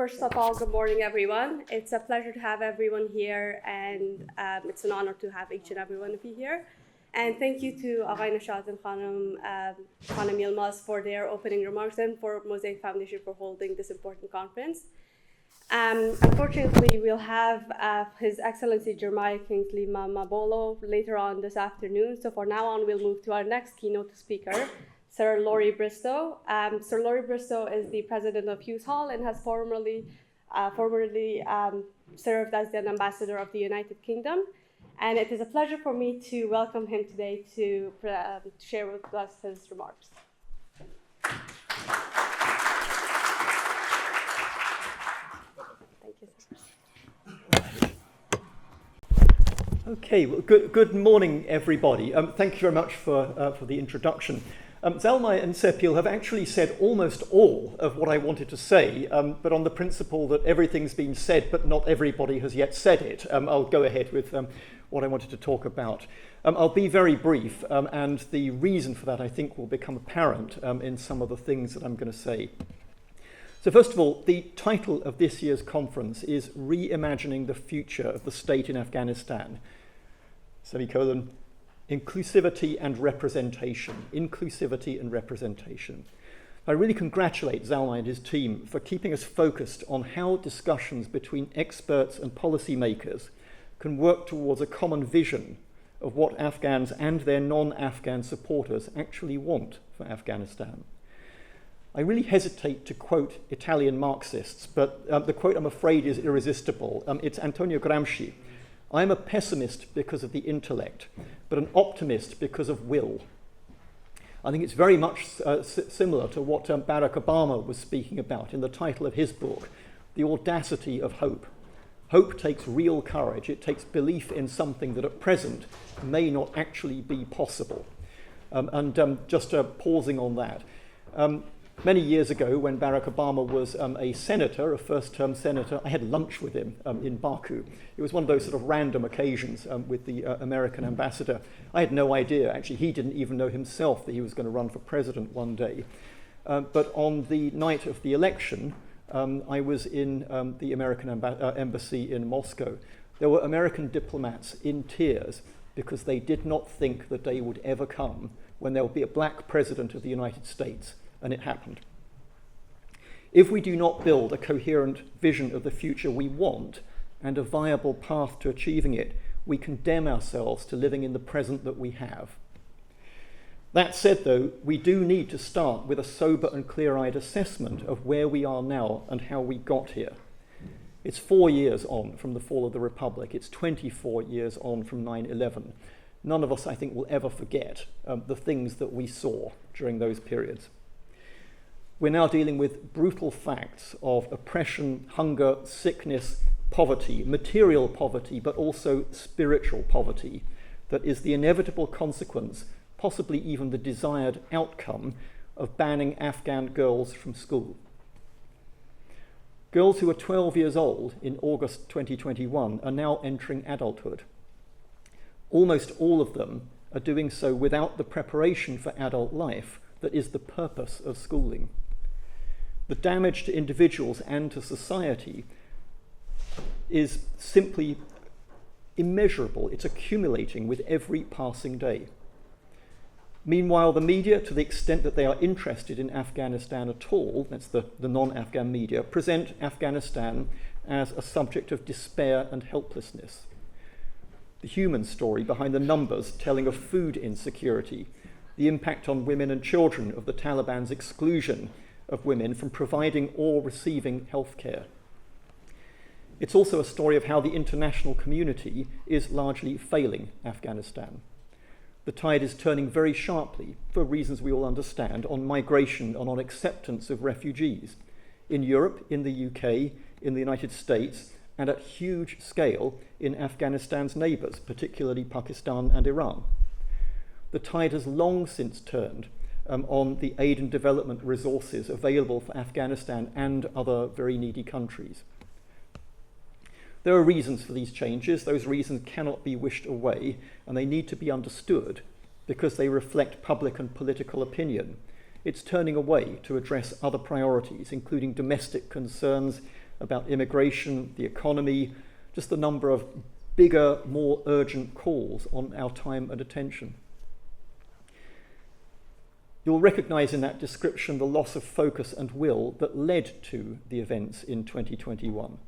First of all, good morning, everyone. It's a pleasure to have everyone here, and it's an honor to have each and every one of you here. And thank you to Aghay Nashat and Khanam Yilmaz for their opening remarks and for Mosaic Foundation for holding this important conference. Unfortunately, we'll have His Excellency Jeremiah Kingsley Mabolo later on this afternoon. So for now on, we'll move to our next keynote speaker, Sir Laurie Bristow. Sir Laurie Bristow is the president of Hughes Hall and has formerly served as the ambassador of the United Kingdom. And it is a pleasure for me to welcome him today to share with us his remarks. Thank you, sir. Okay, well, good morning, everybody. Thank you very much for the introduction. Zalmay and Sepil have actually said almost all of what I wanted to say, but on the principle that everything's been said, but not everybody has yet said it. I'll go ahead with what I wanted to talk about. I'll be very brief, and the reason for that, I think, will become apparent in some of the things that I'm going to say. So first of all, the title of this year's conference is Reimagining the Future of the State in Afghanistan, semicolon, Inclusivity and Representation. Inclusivity and Representation. I really congratulate Zalmay and his team for keeping us focused on how discussions between experts and policymakers can work towards a common vision of what Afghans and their non-Afghan supporters actually want for Afghanistan. I really hesitate to quote Italian Marxists, but the quote, I'm afraid, is irresistible. It's Antonio Gramsci. I'm a pessimist because of the intellect, but an optimist because of will. I think it's very much similar to what Barack Obama was speaking about in the title of his book, The Audacity of Hope. Hope takes real courage. It takes belief in something that at present may not actually be possible. Just pausing on that. Many years ago, when Barack Obama was a senator, a first-term senator, I had lunch with him in Baku. It was one of those sort of random occasions with the American ambassador. I had no idea, actually, he didn't even know himself that he was going to run for president one day. But on the night of the election, I was in the American embassy in Moscow. There were American diplomats in tears because they did not think the day would ever come when there would be a black president of the United States. And it happened. If we do not build a coherent vision of the future we want and a viable path to achieving it, we condemn ourselves to living in the present that we have. That said, though, we do need to start with a sober and clear-eyed assessment of where we are now and how we got here. It's 4 years on from the fall of the Republic. It's 24 years on from 9/11. None of us, I think, will ever forget the things that we saw during those periods. We're now dealing with brutal facts of oppression, hunger, sickness, poverty, material poverty, but also spiritual poverty that is the inevitable consequence, possibly even the desired outcome, of banning Afghan girls from school. Girls who were 12 years old in August 2021 are now entering adulthood. Almost all of them are doing so without the preparation for adult life that is the purpose of schooling. The damage to individuals and to society is simply immeasurable. It's accumulating with every passing day. Meanwhile, the media, to the extent that they are interested in Afghanistan at all, that's the non-Afghan media, present Afghanistan as a subject of despair and helplessness. The human story behind the numbers telling of food insecurity, the impact on women and children of the Taliban's exclusion of women from providing or receiving health care. It's also a story of how the international community is largely failing Afghanistan. The tide is turning very sharply, for reasons we all understand, on migration and on acceptance of refugees in Europe, in the UK, in the United States, and at huge scale in Afghanistan's neighbours, particularly Pakistan and Iran. The tide has long since turned on the aid and development resources available for Afghanistan and other very needy countries. There are reasons for these changes. Those reasons cannot be wished away, and they need to be understood because they reflect public and political opinion. It's turning away to address other priorities, including domestic concerns, about immigration, the economy, just the number of bigger, more urgent calls on our time and attention. You'll recognise in that description the loss of focus and will that led to the events in 2021.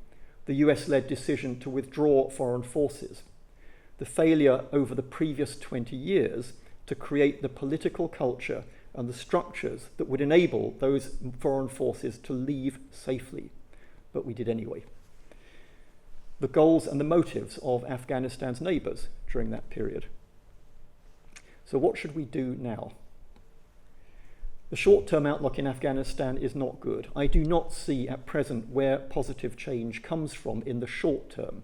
The US-led decision to withdraw foreign forces, the failure over the previous 20 years to create the political culture and the structures that would enable those foreign forces to leave safely, but we did anyway. The goals and the motives of Afghanistan's neighbours during that period. So what should we do now? The short-term outlook in Afghanistan is not good. I do not see at present where positive change comes from in the short term.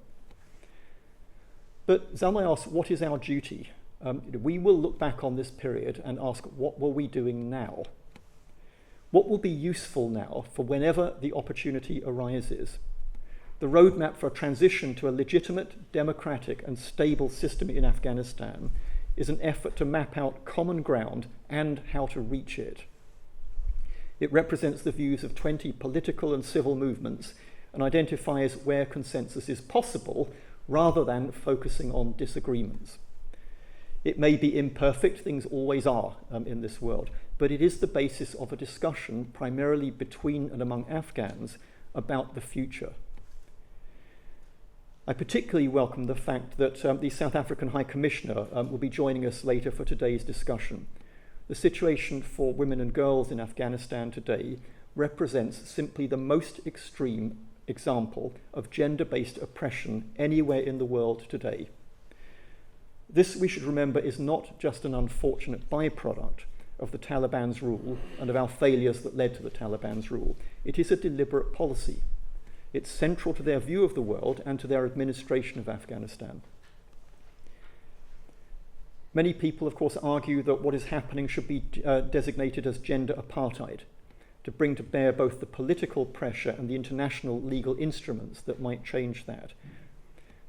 But Zalmay asks, what is our duty? We will look back on this period and ask, what were we doing now? What will be useful now for whenever the opportunity arises? The roadmap for a transition to a legitimate, democratic and stable system in Afghanistan is an effort to map out common ground and how to reach it. It represents the views of 20 political and civil movements and identifies where consensus is possible rather than focusing on disagreements. It may be imperfect, things always are in this world, but it is the basis of a discussion primarily between and among Afghans about the future. I particularly welcome the fact that the South African High Commissioner will be joining us later for today's discussion. The situation for women and girls in Afghanistan today represents simply the most extreme example of gender-based oppression anywhere in the world today. This, we should remember, is not just an unfortunate byproduct of the Taliban's rule and of our failures that led to the Taliban's rule. It is a deliberate policy. It's central to their view of the world and to their administration of Afghanistan. Many people, of course, argue that what is happening should be designated as gender apartheid, to bring to bear both the political pressure and the international legal instruments that might change that.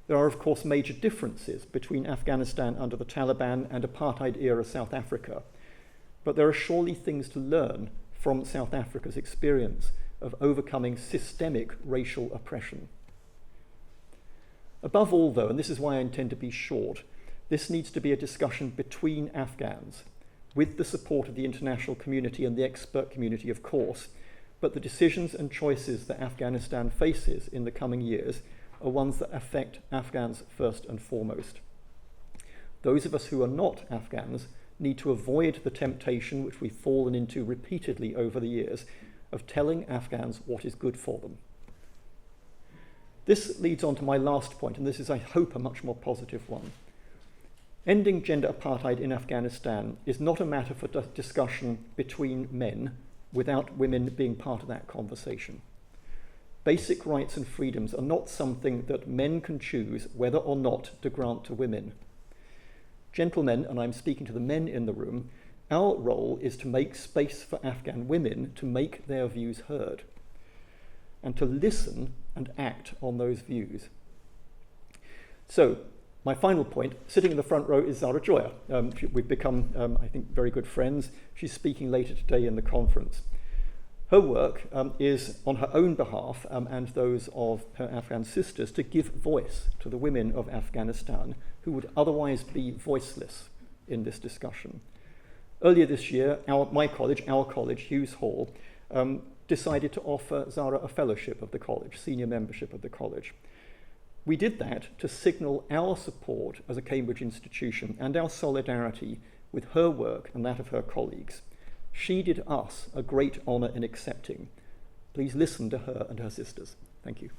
There are, of course, major differences between Afghanistan under the Taliban and apartheid-era South Africa, but there are surely things to learn from South Africa's experience of overcoming systemic racial oppression. Above all, though, and this is why I intend to be short, this needs to be a discussion between Afghans, with the support of the international community and the expert community, of course, but the decisions and choices that Afghanistan faces in the coming years are ones that affect Afghans first and foremost. Those of us who are not Afghans need to avoid the temptation, which we've fallen into repeatedly over the years, of telling Afghans what is good for them. This leads on to my last point, and this is, I hope, a much more positive one. Ending gender apartheid in Afghanistan is not a matter for discussion between men without women being part of that conversation. Basic rights and freedoms are not something that men can choose whether or not to grant to women. Gentlemen, and I'm speaking to the men in the room, our role is to make space for Afghan women to make their views heard and to listen and act on those views. So, my final point, sitting in the front row, is Zara Joya. We've become, I think, very good friends. She's speaking later today in the conference. Her work is on her own behalf and those of her Afghan sisters to give voice to the women of Afghanistan who would otherwise be voiceless in this discussion. Earlier this year, our college, Hughes Hall, decided to offer Zara a fellowship of the college, senior membership of the college. We did that to signal our support as a Cambridge institution and our solidarity with her work and that of her colleagues. She did us a great honour in accepting. Please listen to her and her sisters. Thank you.